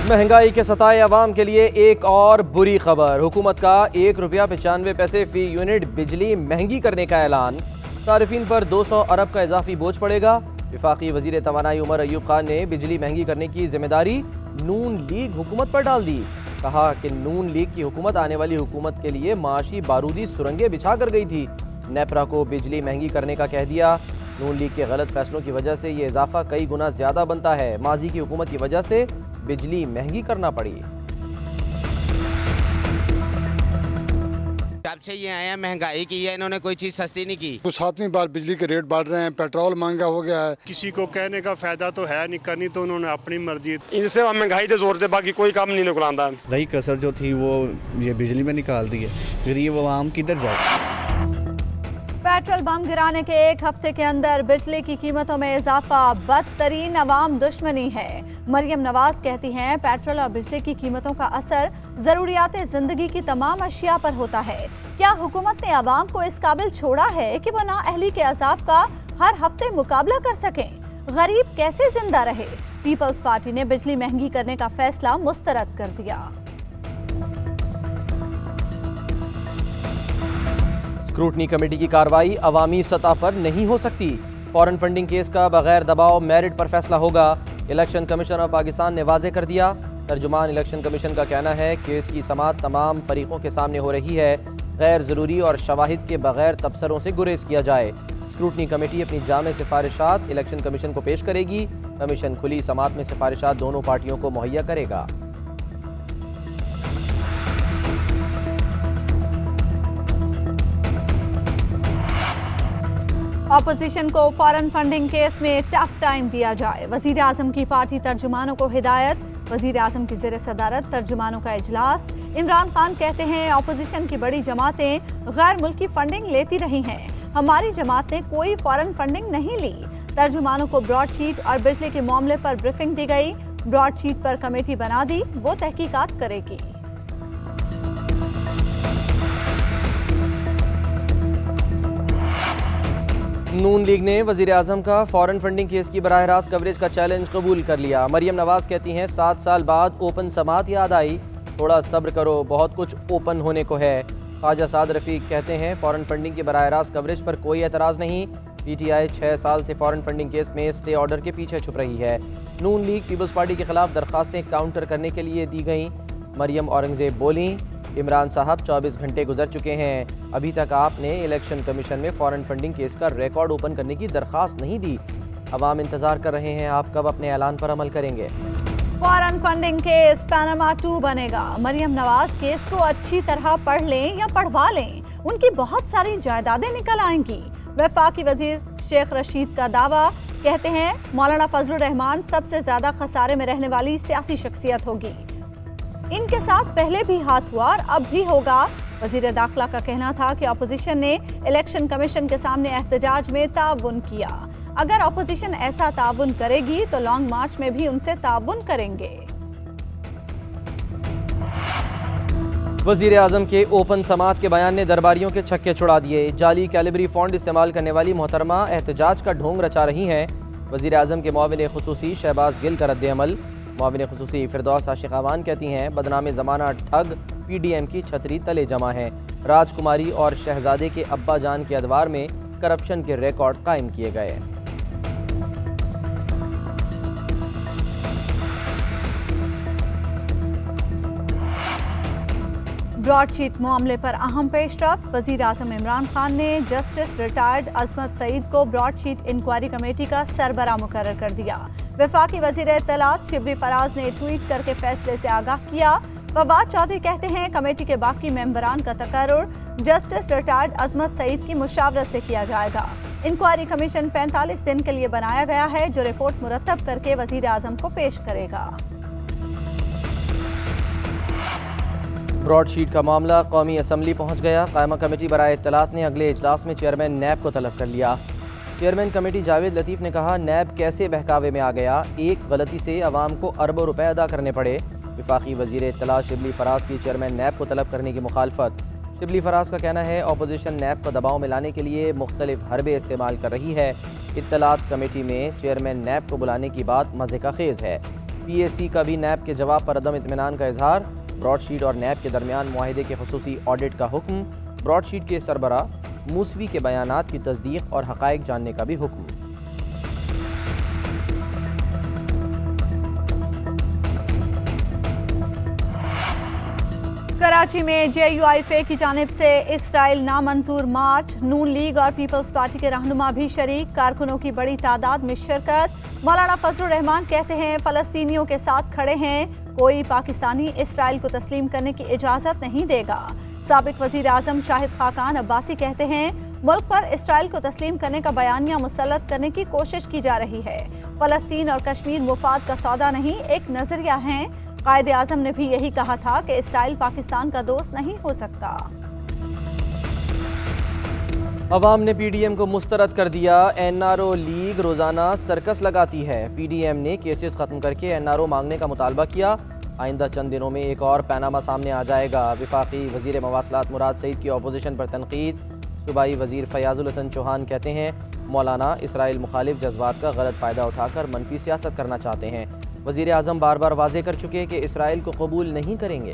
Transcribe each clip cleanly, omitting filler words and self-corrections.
महंगाई के सताए अवाम के लिए एक और बुरी खबर। हुकूमत का ₹1.95 फी यूनिट बिजली महंगी करने का ऐलान। सारिफीन पर 200 अरब का इजाफी बोझ पड़ेगा। वफाकी वजीर तवानाई उमर अयूब खान ने बिजली महंगी करने की जिम्मेदारी नून लीग हुकूमत पर डाल दी। कहा कि नून लीग की हुकूमत आने वाली हुकूमत के लिए माशी बारूदी सुरंगें बिछा कर गई थी। नेपरा को बिजली महंगी करने का कह दिया। नून लीग के गलत फैसलों की वजह से ये इजाफा कई गुना ज्यादा बनता है। माजी की हुकूमत की वजह से बिजली महंगी करना पड़ी। जब से ये आया महंगाई की है, इन्होंने कोई चीज सस्ती नहीं की। तो 7वीं बार बिजली के रेट बढ़ रहे हैं, पेट्रोल महंगा हो गया है। किसी को कहने का फायदा तो है नहीं, करनी तो उन्होंने अपनी मर्जी। इनसे महंगाई से जोर दे, बाकी कोई काम नहीं निकलाता। रही कसर जो थी वो ये बिजली में निकाल दी है। गरीब आवाम किधर जाए। पेट्रोल बम गिराने के एक हफ्ते के अंदर बिजली की कीमतों में इजाफा बदतरीन अवाम दुश्मनी है। मरियम नवाज कहती हैं पेट्रोल और बिजली की कीमतों का असर जरूरियात जिंदगी की तमाम अशिया पर होता है। क्या हुकूमत ने अवाम को इस काबिल छोड़ा है कि वो नाअहली के अजाब का हर हफ्ते मुकाबला कर सकें? गरीब कैसे जिंदा रहे? पीपल्स पार्टी ने बिजली महंगी करने का फैसला मुस्तरद कर दिया। स्क्रूटनी कमेटी की कार्रवाई अवामी सतह पर नहीं हो सकती। फॉरेन फंडिंग केस का बगैर दबाव मेरिट पर फैसला होगा। इलेक्शन कमीशन ऑफ पाकिस्तान ने वाजे कर दिया। तर्जुमान इलेक्शन कमीशन का कहना है केस की समाअत तमाम फरीकों के सामने हो रही है। गैर ज़रूरी और शवाहिद के बगैर तबसरों से गुरेज किया जाए। स्क्रूटनी कमेटी अपनी जामे सिफारिशात इलेक्शन कमीशन को पेश करेगी। कमीशन खुली समाअत में सिफारिशात दोनों पार्टियों को मुहैया करेगा। ऑपोजिशन को फॉरेन फंडिंग केस में टफ टाइम दिया जाए। वजीर आजम की पार्टी तर्जुमानों को हिदायत। वजीर आजम की ज़ेर सदारत तर्जुमानों का इजलास। इमरान खान कहते हैं ऑपोजिशन की बड़ी जमातें गैर मुल्की फंडिंग लेती रही हैं, हमारी जमात ने कोई फॉरेन फंडिंग नहीं ली। तर्जुमानों को ब्रॉडशीट और बिजली के मामले पर ब्रीफिंग दी गई। ब्रॉडशीट पर कमेटी बना दी, वो तहकीकात करेगी। नून लीग ने वजीर आजम का फॉरेन फंडिंग केस की बराह रास्त कवरेज का चैलेंज कबूल कर लिया। मरियम नवाज कहती हैं 7 साल बाद ओपन समात याद आई, थोड़ा सब्र करो, बहुत कुछ ओपन होने को है। ख्वाजा साद रफीक कहते हैं फॉरेन फंडिंग के बराह रास्त कवरेज पर कोई एतराज़ नहीं। PTI 6 साल से फॉरेन फंडिंग केस में स्टे ऑर्डर के पीछे छुप रही है। नून लीग पीपल्स पार्टी के खिलाफ दरखास्तें काउंटर करने के लिए दी गई। मरियम औरंगजेब बोली, इमरान साहब 24 घंटे गुजर चुके हैं, अभी तक आपने इलेक्शन कमीशन में फॉरेन फंडिंग केस का रिकॉर्ड ओपन करने की दरखास्त नहीं दी। अवाम इंतजार कर रहे हैं, आप कब अपने ऐलान पर अमल करेंगे? फॉरेन फंडिंग केस पैनामा 2 बनेगा। मरियम नवाज केस को अच्छी तरह पढ़ लें या पढ़वा लें, उनकी बहुत सारी जायदादें निकल आएंगी। वफाकी वजीर शेख रशीद का दावा, कहते हैं मौलाना फजलुर रहमान सबसे ज्यादा खसारे में रहने वाली सियासी शख्सियत होगी। इनके साथ पहले भी हाथ हुआ और अब भी होगा। वजीर दाखिला का कहना था कि अपोजिशन ने इलेक्शन कमीशन के सामने एहतजाज में ताउन किया। अगर अपोजिशन ऐसा ताउन करेगी तो लॉन्ग मार्च में भी उनसे ताउन करेंगे। वजीर आजम के ओपन समात के बयान ने दरबारियों के छक्के छुड़ा दिए। जाली कैलिबरी फॉन्ट इस्तेमाल करने वाली मोहतरमा एहतजाज का ढोंग रचा रही हैं। वजीर आजम के मुआविन खुसूसी शहबाज गिल का रद्द-ए-अमल। मुआविन खुसूसी फिरदौस आशिक अवान कहती हैं बदनाम ज़माना ठग PDM की छतरी तले जमा है। राजकुमारी और शहजादे के अब्बा जान के अदवार में करप्शन के रिकॉर्ड कायम किए गए। ब्रॉडशीट मामले पर अहम पेशरफ। वजीर आजम इमरान खान ने जस्टिस रिटायर्ड अजमत सईद को ब्रॉडशीट इंक्वायरी कमेटी का सरबराह मुकर्रर कर दिया। वफाकी वजीर इत्तलात शिबली फराज ने ट्वीट करके फैसले से आगाह किया। फवाद चौधरी कहते हैं कमेटी के बाकी मेंबरान का तकर्रुर जस्टिस रिटायर्ड अजमत सईद की मुशावरत से किया जाएगा। इंक्वायरी कमीशन 45 दिन के लिए बनाया गया है, जो रिपोर्ट मुरतब करके वजीर आजम को पेश करेगा। ब्रॉडशीट का मामला कौमी असम्बली पहुंच गया। कायमा कमेटी बराए इत्तलात ने अगले इजलास में चेयरमैन नैब को तलब कर लिया। चेयरमैन कमेटी जावेद लतीफ़ ने कहा नैब कैसे बहकावे में आ गया, एक गलती से अवाम को अरबों रुपए अदा करने पड़े। वफाकी वजीर इत्तलात शिबली फराज की चेयरमैन नैब को तलब करने की मुखालफत। शिबली फराज का कहना है अपोजिशन नैब को दबाव में लाने के लिए मुख्तलिफ हरबे इस्तेमाल कर रही है। इत्तलात कमेटी में चेयरमैन नैब को बुलाने की बात मज़े का खेज़ है। PAC का भी नैब के जवाब पर अदम इत्मीनान का इजहार। ब्रॉडशीट और नैब के दरमियान मुआहिदे के खुसूसी ऑडिट का हुक्म। ब्रॉडशीट के सरबरा मूसवी के बयानात की तस्दीक और हक़ाइक़ जानने का भी हुक्म। कराची में JUIF की जानिब से इसराइल नामंजूर मार्च। नून लीग और पीपल्स पार्टी के रहनुमा भी शरीक। कारकुनों की बड़ी तादाद में शिरकत। मौलाना फजलुर रहमान कहते हैं फ़लस्तीनियों के साथ खड़े हैं, कोई पाकिस्तानी इसराइल को तस्लीम करने की इजाज़त नहीं देगा। साबिक वज़ीर आज़म शाहिद खाकान अब्बासी कहते हैं मुल्क पर इसराइल को तस्लीम करने का बयानिया मुसल्लत करने की कोशिश की जा रही है। फ़लस्तीन और कश्मीर मुफाद का सौदा नहीं, एक नज़रिया है। कायदे आज़म ने भी यही कहा था कि इसराइल पाकिस्तान का दोस्त नहीं हो सकता। अवाम ने PDM को मुस्तरद कर दिया। NRO लीग रोज़ाना सर्कस लगाती है। PDM ने केसेस ख़त्म करके NRO मांगने का मुतालबा किया। आइंदा चंद दिनों में एक और पैनामा सामने आ जाएगा। वफाकी वज़ीर मवासलात मुराद सईद की अपोजिशन पर तनकीद। सूबाई वज़ीर फयाजुल हसन चौहान कहते हैं मौलाना इसराइल मुखालिफ जज्बात का गलत फ़ायदा उठाकर मनफी सियासत करना चाहते हैं। वज़ीर आज़म बार बार वाज़े कर चुके कि इसराइल को कबूल नहीं करेंगे।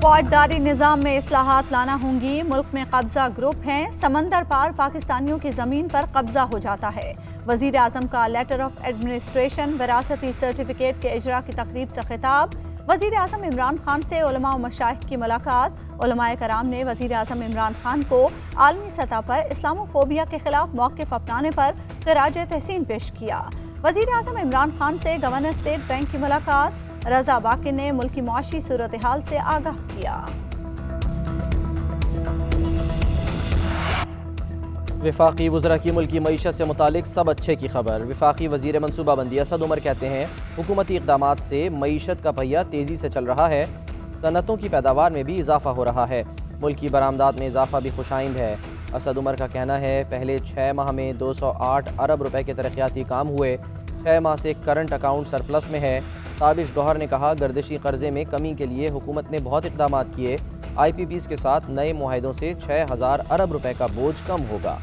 फौजदारी निज़ाम में इस्लाहात लाना होंगी। मुल्क में कब्जा ग्रुप हैं, समंदर पार पाकिस्तानियों की ज़मीन पर कब्जा हो जाता है। वज़ीर आज़म का लेटर ऑफ एडमिनिस्ट्रेशन विरासती सर्टिफिकेट के इजरा की तकरीब से खिताब। वज़ीर आज़म इमरान खान से उलमा और मशाइख की मुलाकात। उलमाए कराम ने वज़ीर आज़म इमरान खान को आलमी सतह पर इस्लामोफोबिया के खिलाफ मौक़िफ़ अपनाने पर ख़िराज तहसीन पेश किया। वज़ीर आज़म इमरान खान से गवर्नर स्टेट बैंक की मुलाकात। रज़ा बाकिर ने मुल्की मुआशी सूरत हाल से आगाह किया। वफाकी वज़रा की मुल्की मईशत से मुतालिक सब अच्छे की खबर। वफाकी वज़ीर मनसूबाबंदी असद उमर कहते हैं हुकूमती इक़दामात से मईशत का पहिया तेज़ी से चल रहा है। सनतों की पैदावार में भी इजाफा हो रहा है। मुल्की बरामदात में इजाफा भी खुशाइंद है। असद उमर का कहना है पहले 6 माह में 208 अरब रुपए के तरक्याती काम हुए। 6 माह से करंट अकाउंट सरप्लस में है। ताबिश गौहर ने कहा गर्दिशी कर्जे में कमी के लिए हुकूमत ने बहुत इक़दाम किए। IPPs के साथ नए मुआहिदों से 6000 अरब रुपए का बोझ कम होगा।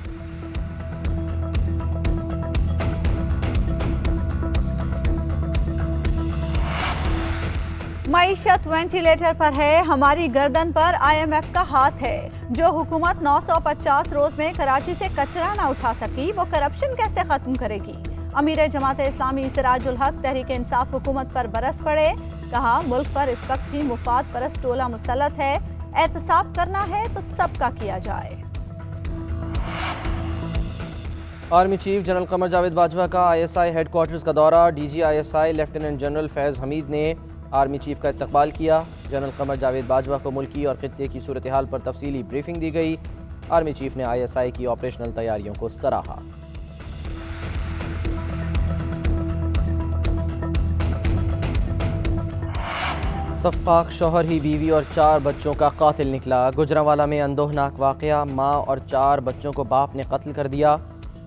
मईशत वेंटिलेटर पर है, हमारी गर्दन पर IMF का हाथ है। जो हुकूमत 950 रोज में कराची से कचरा ना उठा सकी वो करप्शन कैसे खत्म करेगी। अमीर जमात इस्लामी सिराजुल हक तहरीक इंसाफ हुकूमत पर बरस पड़े। कहा मुल्क पर इस वक्त भी मुफाद परस्त टोला मुसल्लत है, एहतसाब करना है तो सबका किया जाए। Army chief general Qamar Javed Bajwa का ISI हेडक्वार्टर्स का दौरा। DG ISI लेफ्टिनेंट जनरल फैज़ हमीद ने आर्मी चीफ का इस्तकबाल किया। जनरल कमर जावेद बाजवा को मुल्की और खित्ते की सूरत हाल पर तफसीली ब्रीफिंग दी गई। आर्मी चीफ ने ISI की ऑपरेशनल तैयारियों को सराहा। सफ़ाक शौहर ही बीवी और 4 बच्चों का कातिल निकला। गुजरांवाला में अंदोहनाक वाक़या, माँ और 4 बच्चों को बाप ने कत्ल कर दिया।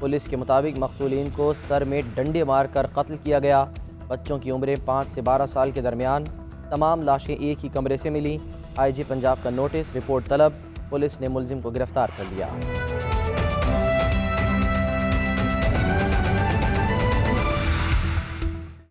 पुलिस के मुताबिक मक़तूलीन को सर में डंडे मारकर कत्ल किया गया। बच्चों की उम्रें 5 से 12 साल के दरमियान। तमाम लाशें एक ही कमरे से मिली। IG पंजाब का नोटिस, रिपोर्ट तलब। पुलिस ने मुलजिम को गिरफ्तार कर लिया।